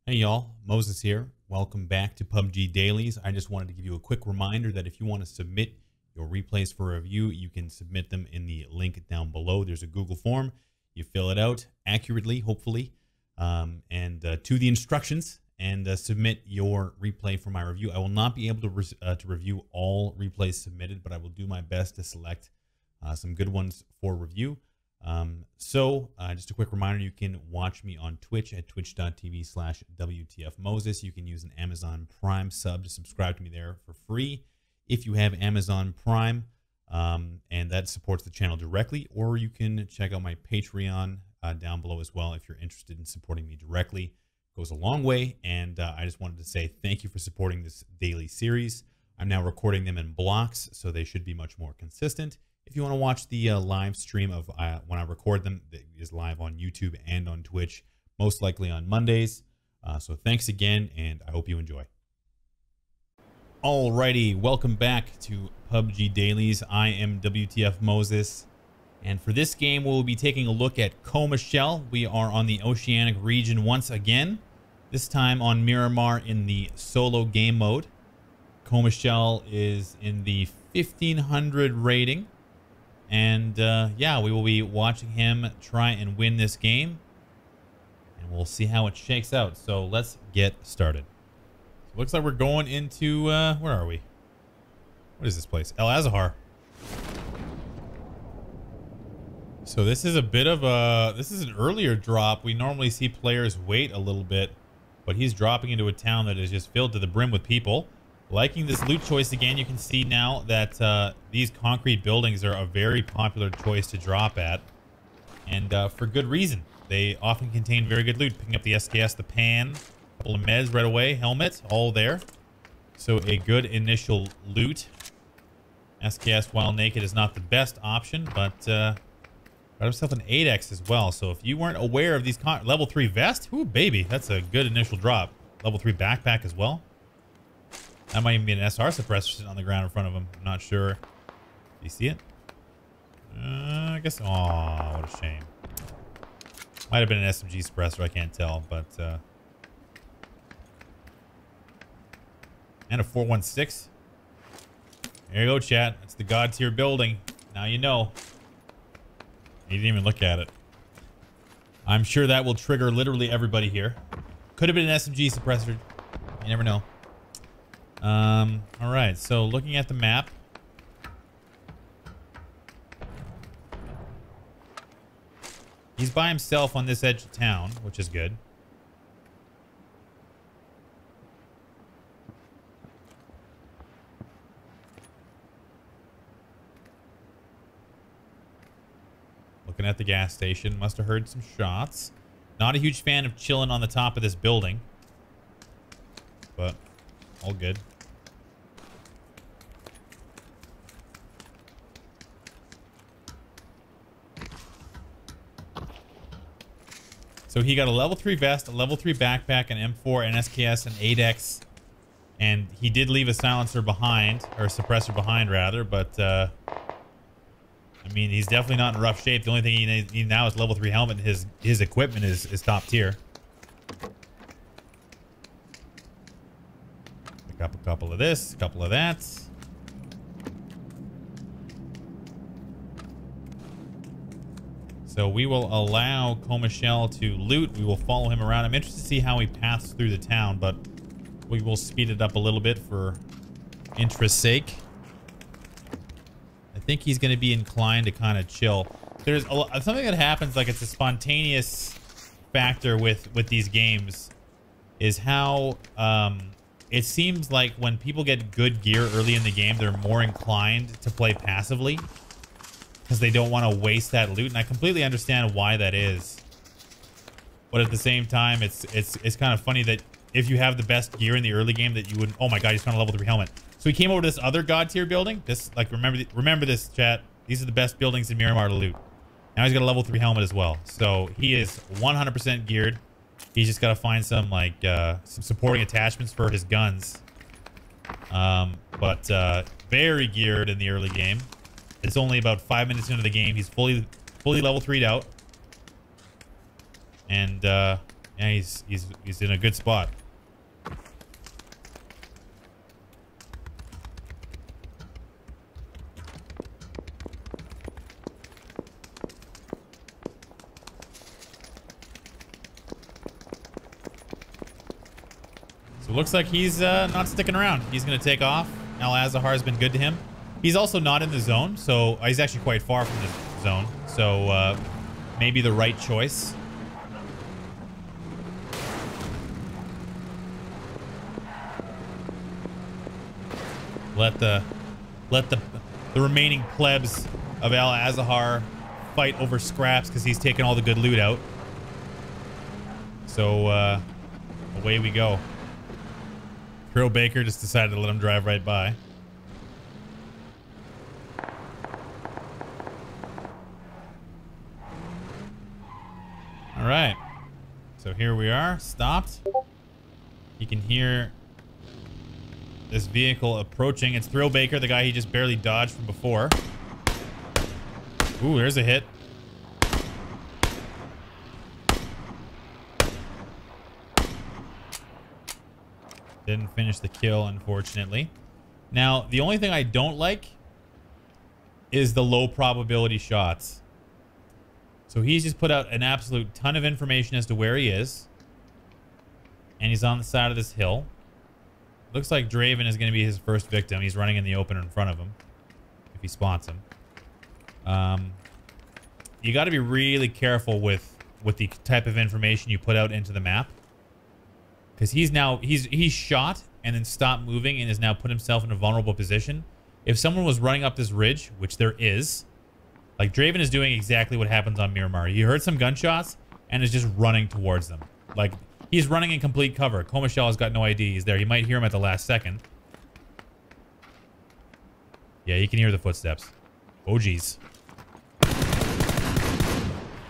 Hey y'all, Moses here. Welcome back to PUBG Dailies. I just wanted to give you a quick reminder that if you want to submit your replays for review, you can submit them in the link down below. There's a Google form. You fill it out accurately, hopefully, and to the instructions, and submit your replay for my review. I will not be able to review all replays submitted, but I will do my best to select some good ones for review. Just a quick reminder, you can watch me on Twitch at twitch.tv/wtfmoses. You can use an Amazon Prime sub to subscribe to me there for free if you have Amazon Prime, and that supports the channel directly, or you can check out my Patreon down below as well if you're interested in supporting me directly. It goes a long way, and I just wanted to say thank you for supporting this daily series. I'm now recording them in blocks, so they should be much more consistent. If you want to watch the live stream of when I record them, it is live on YouTube and on Twitch, most likely on Mondays. So thanks again, and I hope you enjoy. Alrighty, welcome back to PUBG Dailies. I am wtfmoses, and for this game, we'll be taking a look at Comashell. We are on the Oceanic region once again, this time on Miramar in the solo game mode. Comashell is in the 1500 rating. And yeah, we will be watching him try and win this game, and we'll see how it shakes out. So let's get started. So looks like we're going into where are we? What is this place? El Azahar. So this is a bit of a this is an earlier drop. We normally see players wait a little bit, but he's dropping into a town that is just filled to the brim with people. Liking this loot choice again. You can see now that these concrete buildings are a very popular choice to drop at, and for good reason. They often contain very good loot. Picking up the SKS, the pan, a couple of meds right away, helmet, all there. So a good initial loot. SKS while naked is not the best option, but got himself an 8x as well. So if you weren't aware of these level 3 vest, ooh baby, that's a good initial drop. Level 3 backpack as well. That might even be an SR suppressor sitting on the ground in front of him. I'm not sure. Do you see it? I guess. Oh, what a shame. Might have been an SMG suppressor. I can't tell, but and a 416. There you go, chat. That's the god tier building. Now you know. You didn't even look at it. I'm sure that will trigger literally everybody here. Could have been an SMG suppressor. You never know. All right, so looking at the map. He's by himself on this edge of town, which is good. Looking at the gas station, must have heard some shots. Not a huge fan of chilling on the top of this building, but all good. So he got a level 3 vest, a level 3 backpack, an M4, an SKS, an 8x, and he did leave a silencer behind, or a suppressor behind rather, but I mean, he's definitely not in rough shape. The only thing he needs now is level 3 helmet, and his equipment is top tier. Pick up a couple of this, a couple of that. So we will allow Comashell to loot. We will follow him around. I'm interested to see how he passes through the town, but we will speed it up a little bit for interest's sake. I think he's going to be inclined to kind of chill. There's something that happens, like it's a spontaneous factor with these games, is how it seems like when people get good gear early in the game, they're more inclined to play passively, because they don't want to waste that loot, and I completely understand why that is. But at the same time, it's kind of funny that if you have the best gear in the early game, that you wouldn't. Oh my god, he's found a level 3 helmet. So he came over to this other god tier building. This, like, remember this, chat. These are the best buildings in Miramar to loot. Now he's got a level 3 helmet as well. So he is 100% geared. He's just got to find some like some supporting attachments for his guns. Very geared in the early game. It's only about 5 minutes into the game. He's fully level 3'd out. And Yeah, he's in a good spot. So it looks like he's not sticking around. He's going to take off. Al-Azhar has been good to him. He's also not in the zone, so he's actually quite far from the zone. So maybe the right choice. Let the remaining plebs of Al-Azhar fight over scraps because he's taken all the good loot out. So away we go. Crow Baker just decided to let him drive right by. All right. So here we are, stopped. You can hear this vehicle approaching. It's Thrill Baker, the guy he just barely dodged from before. Ooh, there's a hit. Didn't finish the kill, unfortunately. Now, the only thing I don't like is the low probability shots. So he's just put out an absolute ton of information as to where he is. And he's on the side of this hill. Looks like Draven is going to be his first victim. He's running in the open in front of him. If he spots him. You got to be really careful with the type of information you put out into the map. Because he's shot and then stopped moving and has now put himself in a vulnerable position. If someone was running up this ridge, which there is, like Draven is doing exactly what happens on Miramar. He heard some gunshots and is just running towards them. Like, he's running in complete cover. Comashell has got no idea he's there. You might hear him at the last second. Yeah, you can hear the footsteps. Oh, geez.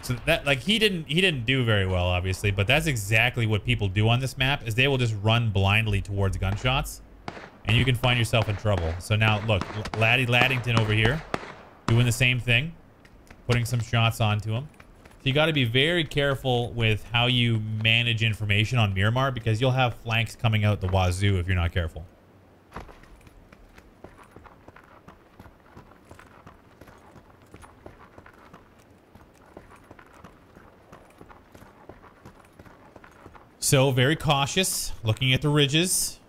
So that, like, he didn't do very well, obviously, but that's exactly what people do on this map, is they will just run blindly towards gunshots, and you can find yourself in trouble. So now, look, Laddington over here, doing the same thing, putting some shots onto him. So you got to be very careful with how you manage information on Miramar, because you'll have flanks coming out the wazoo if you're not careful. So, very cautious, looking at the ridges.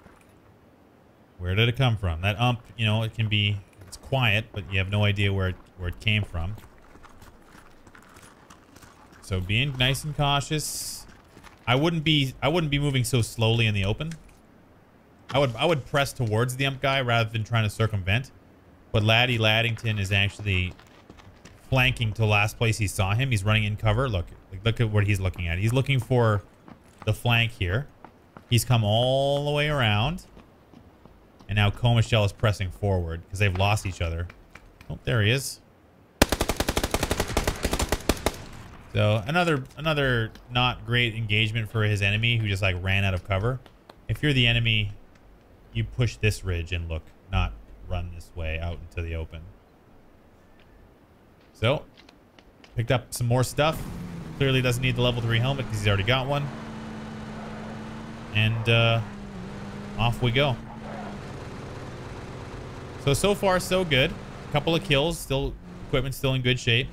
Where did it come from? That ump, you know, it's quiet, but you have no idea where it came from. So, being nice and cautious. I wouldn't be moving so slowly in the open. I would press towards the ump guy rather than trying to circumvent. But Laddington is actually flanking to the last place he saw him. He's running in cover. Look at what he's looking at. He's looking for the flank here. He's come all the way around. And now Comashell is pressing forward because they've lost each other. Oh, there he is. So another not great engagement for his enemy who just like ran out of cover. If you're the enemy, you push this ridge and look, not run this way out into the open. So, picked up some more stuff. Clearly doesn't need the level 3 helmet because he's already got one. And off we go. So far, so good. A couple of kills. Equipment still in good shape.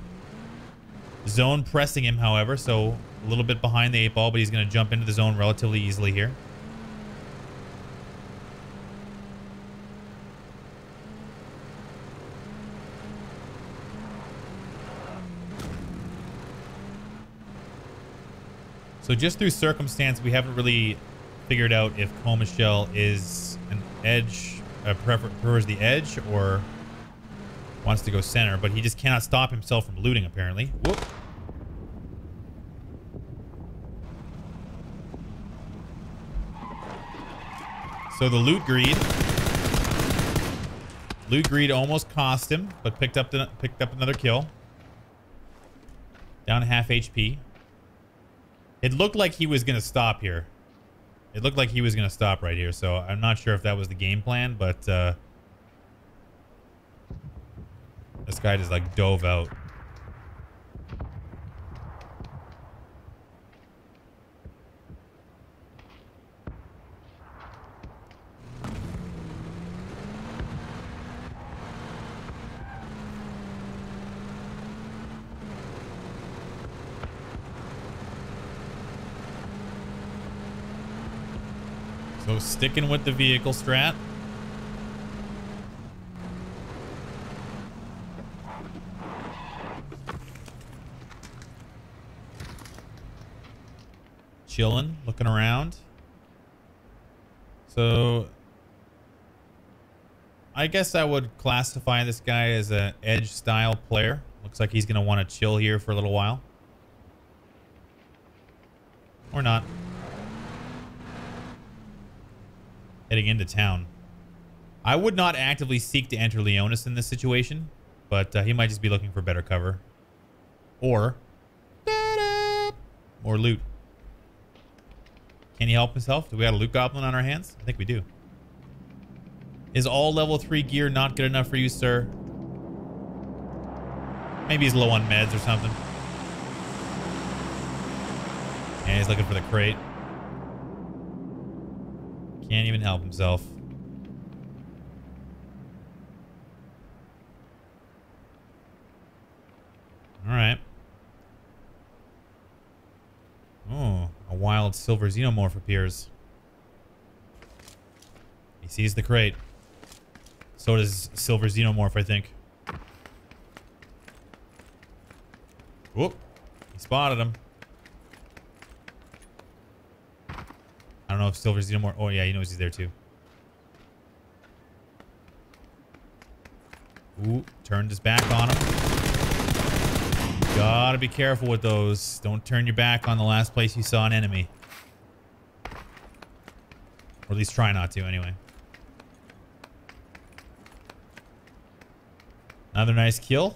Zone pressing him, however. So a little bit behind the 8 ball, but he's going to jump into the zone relatively easily here. So just through circumstance, we haven't really figured out if Comashell is an edge, prefers the edge, or wants to go center, but he just cannot stop himself from looting, apparently. Whoop. So the loot greed almost cost him, but picked up another kill. Down half HP. It looked like he was going to stop here. It looked like he was going to stop right here, so I'm not sure if that was the game plan, but this guy just like dove out. So sticking with the vehicle strat. Chilling, looking around. So I guess I would classify this guy as an edge style player. Looks like he's going to want to chill here for a little while. Or not. Heading into town. I would not actively seek to enter Leonis in this situation, but he might just be looking for better cover. Or more loot. Can he help himself? Do we got a loot goblin on our hands? I think we do. Is all level 3 gear not good enough for you, sir? Maybe he's low on meds or something. And he's looking for the crate. Can't even help himself. Alright. Oh, a wild silver xenomorph appears. He sees the crate. So does silver xenomorph, I think. Whoop. He spotted him. I don't know if silver xenomorph... Oh, yeah, he knows he's there, too. Ooh, turned his back on him. Gotta be careful with those. Don't turn your back on the last place you saw an enemy. Or at least try not to, anyway. Another nice kill.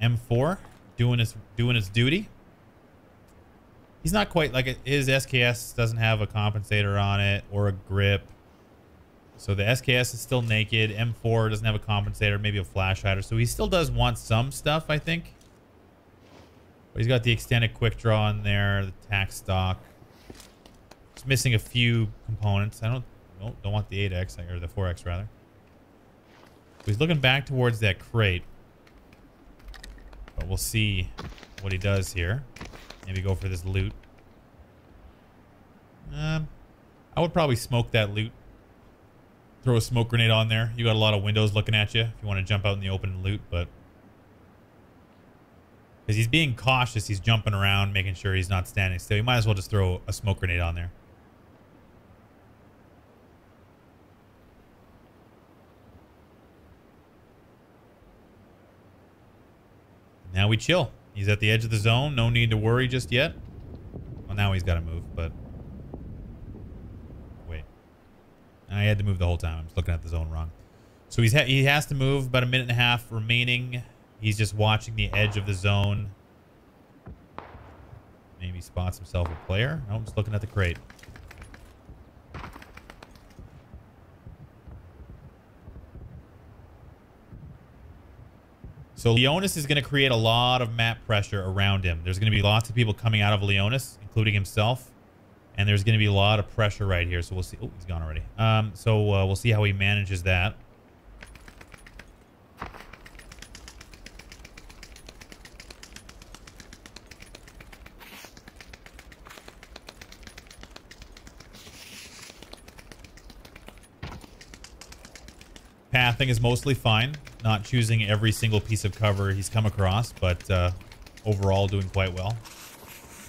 M4 doing its duty. He's not quite like his SKS doesn't have a compensator on it or a grip. So the SKS is still naked. M4 doesn't have a compensator, maybe a flash hider. So he still does want some stuff, I think. But he's got the extended quick draw in there, the tac stock. Just missing a few components. I don't want the 8X or the 4X rather. He's looking back towards that crate. But we'll see what he does here. Maybe go for this loot. I would probably smoke that loot. Throw a smoke grenade on there. You got a lot of windows looking at you if you want to jump out in the open and loot, but... Because he's being cautious, he's jumping around, making sure he's not standing still. You might as well just throw a smoke grenade on there. Now we chill. He's at the edge of the zone. No need to worry just yet. Well, now he's got to move, but... Wait. I had to move the whole time. I'm just looking at the zone wrong. So he has to move. About a minute and a half remaining. He's just watching the edge of the zone. Maybe spots himself a player. No, I'm just looking at the crate. So Leonis is going to create a lot of map pressure around him. There's going to be lots of people coming out of Leonis, including himself. And there's going to be a lot of pressure right here. So we'll see. Oh, he's gone already. We'll see how he manages that. Pathing is mostly fine. Not choosing every single piece of cover he's come across, but overall doing quite well.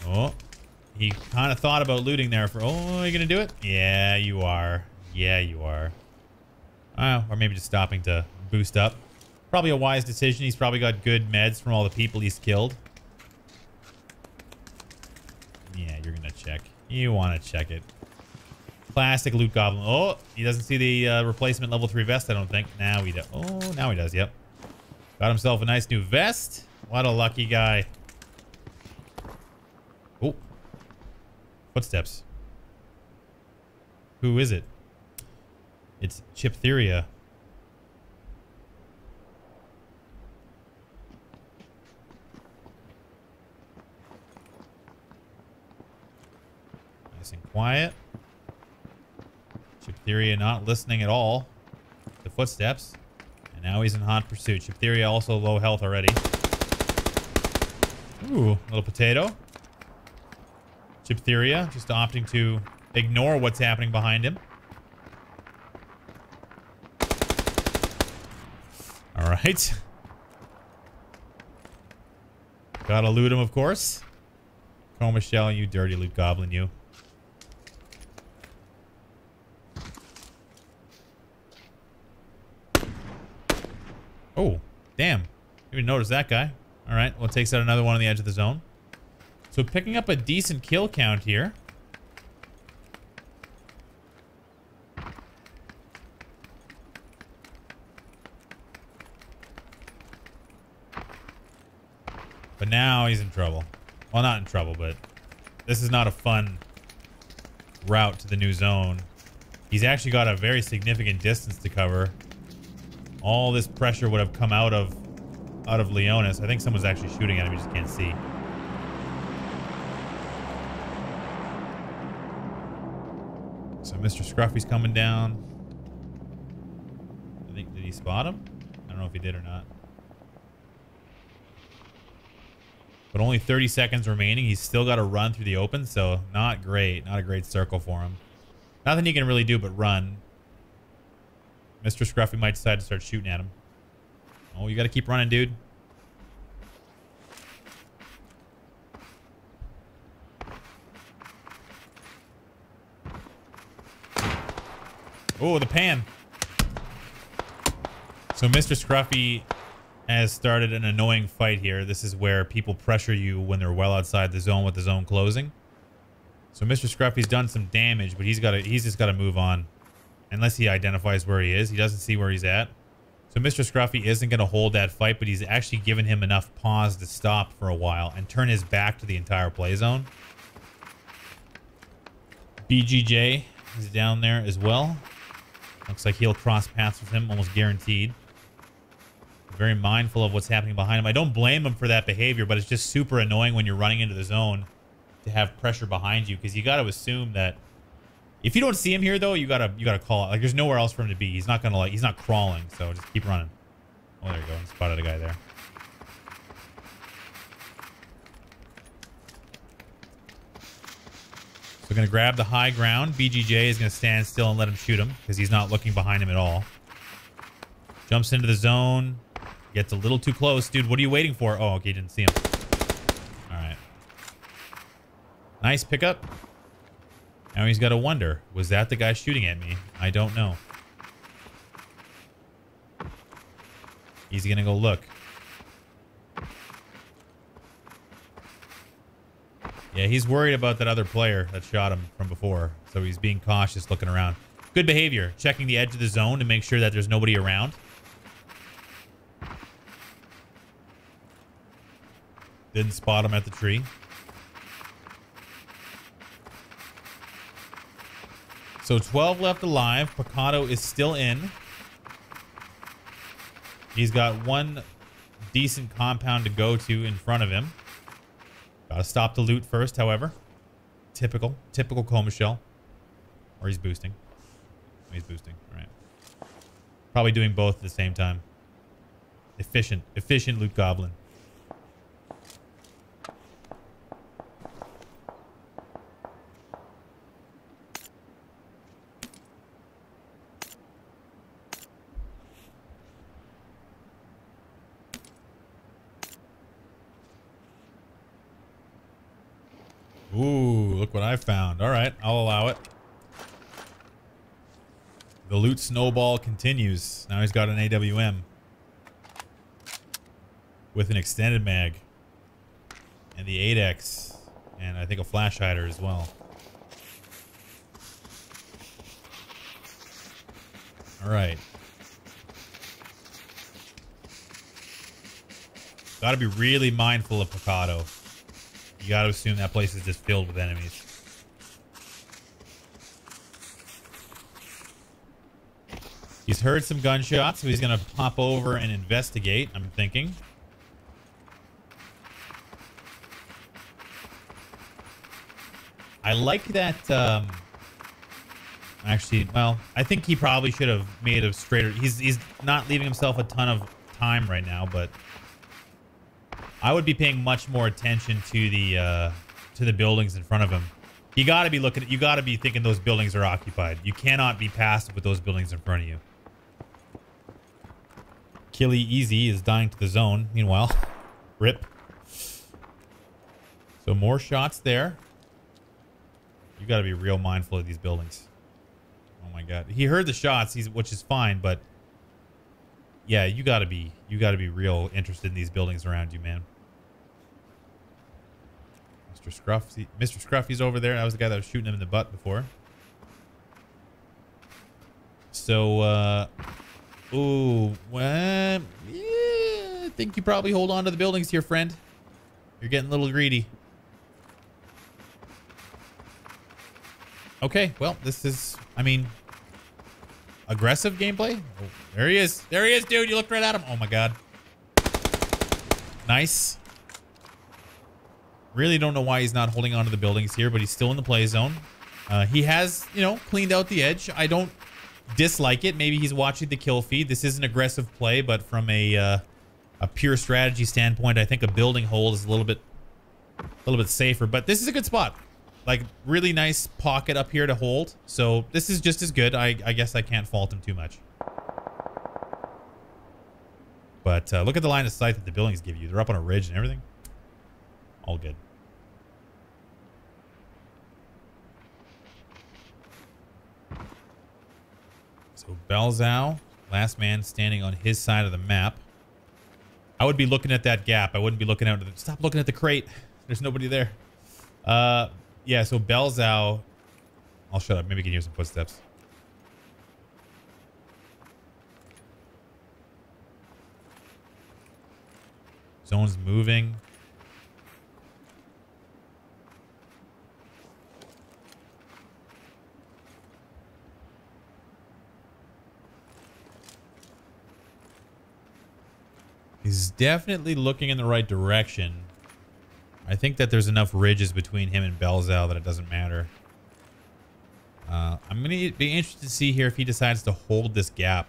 Oh, he kind of thought about looting there for... Oh, are you going to do it? Yeah, you are. Yeah, you are. Or maybe just stopping to boost up. Probably a wise decision. He's probably got good meds from all the people he's killed. Yeah, you're going to check. You want to check it. Classic loot goblin. Oh, he doesn't see the replacement level 3 vest, I don't think. Now he does. Oh, now he does. Yep. Got himself a nice new vest. What a lucky guy. Oh. Footsteps. Who is it? It's Chiptheria. Nice and quiet. Chiptheria not listening at all to footsteps. And now he's in hot pursuit. Chiptheria also low health already. Ooh, little potato. Chiptheria just opting to ignore what's happening behind him. right. Gotta loot him, of course. Comashell, you dirty loot goblin, you. Oh, damn. Didn't even notice that guy. All right, well, it takes out another one on the edge of the zone. So picking up a decent kill count here. But now he's in trouble. Well, not in trouble, but this is not a fun route to the new zone. He's actually got a very significant distance to cover. All this pressure would have come out of Leonis. I think someone's actually shooting at him. You just can't see. So Mr. Scruffy's coming down. I think, did he spot him? I don't know if he did or not. But only 30 seconds remaining. He's still got to run through the open, so not great. Not a great circle for him. Nothing he can really do but run. Mr. Scruffy might decide to start shooting at him. Oh, you got to keep running, dude. Oh, the pan. So Mr. Scruffy has started an annoying fight here. This is where people pressure you when they're well outside the zone with the zone closing. So Mr. Scruffy's done some damage, but he's just got to move on. Unless he identifies where he is. He doesn't see where he's at. So Mr. Scruffy isn't going to hold that fight, but he's actually given him enough pause to stop for a while and turn his back to the entire play zone. BGJ is down there as well. Looks like he'll cross paths with him, almost guaranteed. Very mindful of what's happening behind him. I don't blame him for that behavior, but it's just super annoying when you're running into the zone to have pressure behind you, because you got to assume that if you don't see him here, though, you gotta call it. Like, there's nowhere else for him to be. He's not gonna, like, he's not crawling, so just keep running. Oh, there you go. Spotted a guy there. So gonna grab the high ground. BGJ is gonna stand still and let him shoot him because he's not looking behind him at all. Jumps into the zone. Gets a little too close. Dude, what are you waiting for? Oh, okay, didn't see him. All right. Nice pickup. Now he's got to wonder, was that the guy shooting at me? I don't know. He's going to go look. Yeah, he's worried about that other player that shot him from before. So he's being cautious, looking around. Good behavior. Checking the edge of the zone to make sure that there's nobody around. Didn't spot him at the tree. So 12 left alive. Picado is still in. He's got one decent compound to go to in front of him. Gotta stop the loot first, however. Typical Comashell. Or he's boosting. He's boosting. All right. Probably doing both at the same time. Efficient loot goblin. Ooh, look what I found. All right, I'll allow it. The loot snowball continues. Now he's got an AWM with an extended mag and the 8X and I think a flash hider as well. All right. Got to be really mindful of Picado. You got to assume that place is just filled with enemies. He's heard some gunshots, so he's going to pop over and investigate, I'm thinking. I like that, actually, well, I think he probably should have made a straighter... He's not leaving himself a ton of time right now, but I would be paying much more attention to the buildings in front of him. You got to be looking at... You got to be thinking those buildings are occupied. You cannot be passive with those buildings in front of you. Killy Easy is dying to the zone. Meanwhile, rip. So more shots there. You got to be real mindful of these buildings. Oh my God. He heard the shots, which is fine, but yeah, you got to be real interested in these buildings around you, man. Mr. Scruffy's over there. That was the guy that was shooting him in the butt before. So, ooh, well, yeah, I think you probably hold on to the buildings here, friend. You're getting a little greedy. Okay, well, this is, I mean, aggressive gameplay. Oh, there he is. There he is, dude. You looked right at him. Oh, my God. Nice. Really don't know why he's not holding on to the buildings here, but he's still in the play zone. He has, you know, cleaned out the edge. I don't dislike it. Maybe he's watching the kill feed. This is an aggressive play, but from a pure strategy standpoint, I think a building hold is a little bit safer. But this is a good spot. Like, really nice pocket up here to hold. So this is just as good. I guess I can't fault him too much. But look at the line of sight that the buildings give you. They're up on a ridge and everything. All good. So Belzau, last man standing on his side of the map. I would be looking at that gap. I wouldn't be looking out. Stop looking at the crate. There's nobody there. Yeah, so Belzau. I'll shut up. Maybe you can hear some footsteps. Zone's moving. He's definitely looking in the right direction. I think that there's enough ridges between him and Belzau that it doesn't matter. I'm going to be interested to see here if he decides to hold this gap.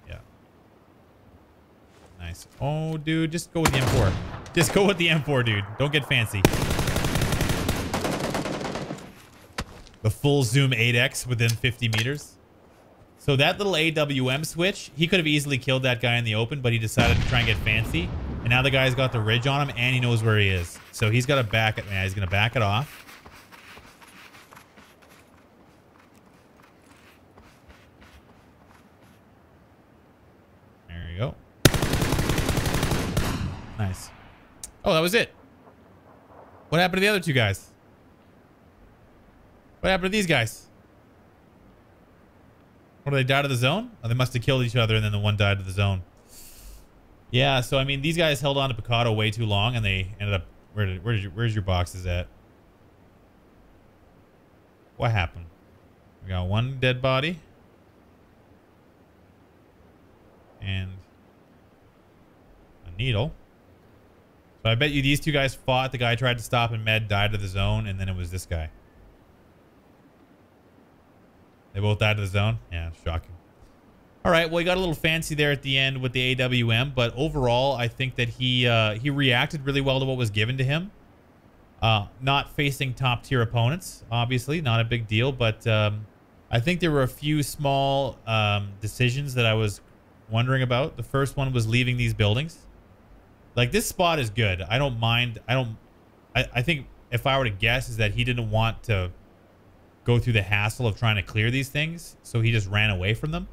Yeah. Nice. Oh, dude, just go with the M4. Just go with the M4, dude. Don't get fancy. The full zoom 8x within 50 meters. So that little AWM switch, he could have easily killed that guy in the open, but he decided to try and get fancy. And now the guy's got the ridge on him, and he knows where he is. So he's got to back it. Yeah, he's going to back it off. There you go. Nice. Oh, that was it. What happened to the other two guys? What happened to these guys? What, did they die to the zone? Oh, they must have killed each other, and then the one died to the zone. Yeah, so I mean, these guys held on to Picado way too long, and they ended up. Where's your boxes at? What happened? We got one dead body, and a needle. So I bet you these two guys fought. The guy tried to stop and med, died to the zone, and then it was this guy. They both died to the zone? Yeah, shocking. All right, well, he got a little fancy there at the end with the AWM, but overall, I think that he reacted really well to what was given to him. Not facing top-tier opponents, obviously, not a big deal, but I think there were a few small decisions that I was wondering about. The first one was leaving these buildings. Like, this spot is good. I don't mind. I think if I were to guess is that he didn't want to go through the hassle of trying to clear these things, so he just ran away from them.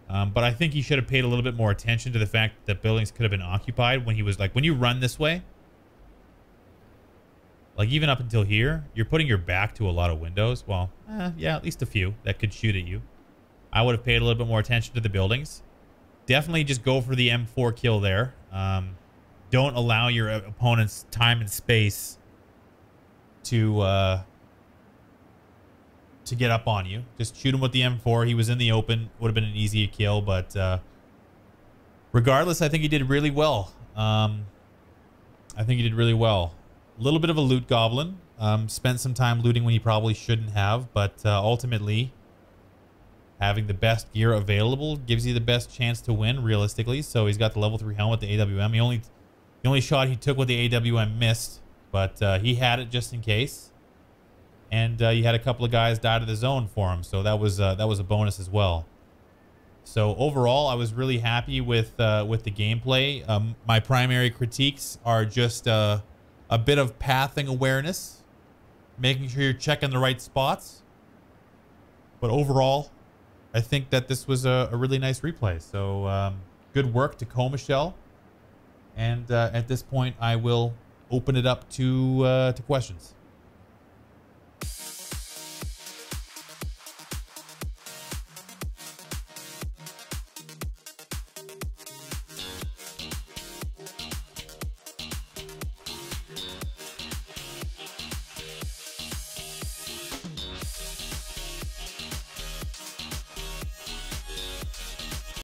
But I think he should have paid a little bit more attention to the fact that buildings could have been occupied when he was like, when you run this way, like even up until here, you're putting your back to a lot of windows. Well, yeah, at least a few that could shoot at you. I would have paid a little bit more attention to the buildings. Definitely just go for the M4 kill there. Don't allow your opponent's time and space to get up on you. Just shoot him with the M4. He was in the open. Would have been an easy kill, but regardless, I think he did really well. I think he did really well. A little bit of a loot goblin. Spent some time looting when he probably shouldn't have, but ultimately, having the best gear available gives you the best chance to win, realistically. So he's got the level 3 helmet, the AWM. The only shot he took with the AWM missed, but he had it just in case. And he had a couple of guys die to the zone for him, so that was a bonus as well. So overall, I was really happy with the gameplay. My primary critiques are just a bit of pathing awareness, making sure you're checking the right spots. But overall, I think that this was a really nice replay. So good work to Comashell. And at this point, I will open it up to questions.